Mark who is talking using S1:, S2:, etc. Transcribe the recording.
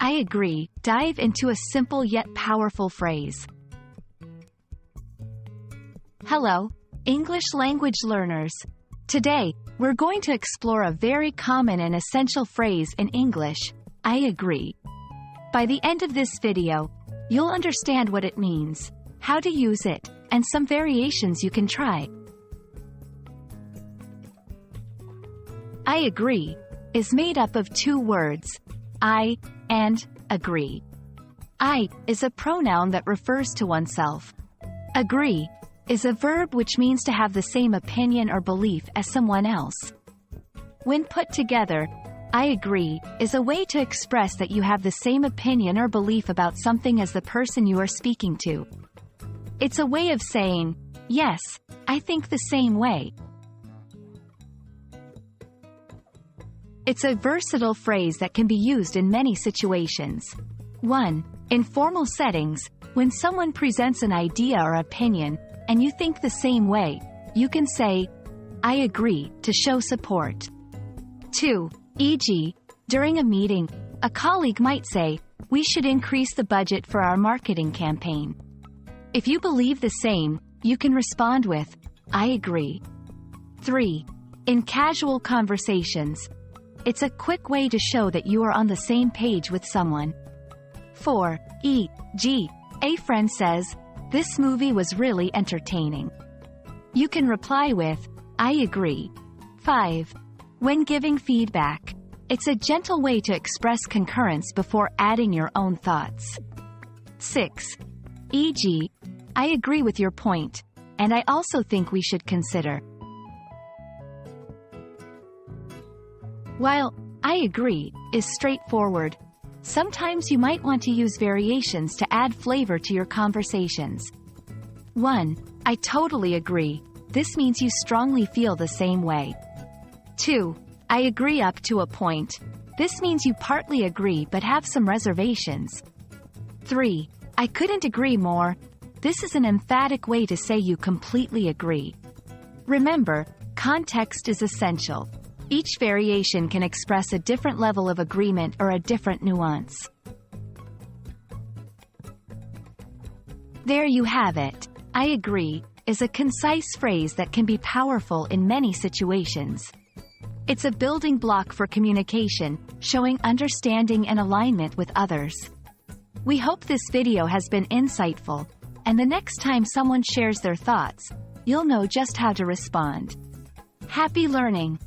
S1: I agree, dive into a simple yet powerful phrase. Hello, English language learners. Today, we're going to explore a very common and essential phrase in English, I agree. By the end of this video, you'll understand what it means, how to use it, and some variations you can try. I agree is made up of two words, I and agree. I is a pronoun that refers to oneself. Agree is a verb which means to have the same opinion or belief as someone else. When put together, I agree is a way to express that you have the same opinion or belief about something as the person you are speaking to. It's a way of saying, yes, I think the same way. It's a versatile phrase that can be used in many situations. 1. In formal settings, when someone presents an idea or opinion, and you think the same way, you can say, I agree, to show support. 2. E.g., during a meeting, a colleague might say, we should increase the budget for our marketing campaign. If you believe the same, you can respond with, I agree. 3. In casual conversations, it's a quick way to show that you are on the same page with someone. 4. E.g., a friend says, this movie was really entertaining. You can reply with, I agree. 5. When giving feedback, it's a gentle way to express concurrence before adding your own thoughts. 6. E.g., I agree with your point, and I also think we should consider. While I agree is straightforward, sometimes you might want to use variations to add flavor to your conversations. 1. I totally agree. This means you strongly feel the same way. 2. I agree up to a point. This means you partly agree but have some reservations. 3. I couldn't agree more. This is an emphatic way to say you completely agree. Remember, context is essential. Each variation can express a different level of agreement or a different nuance. There you have it. I agree is a concise phrase that can be powerful in many situations. It's a building block for communication, showing understanding and alignment with others. We hope this video has been insightful, and the next time someone shares their thoughts, you'll know just how to respond. Happy learning!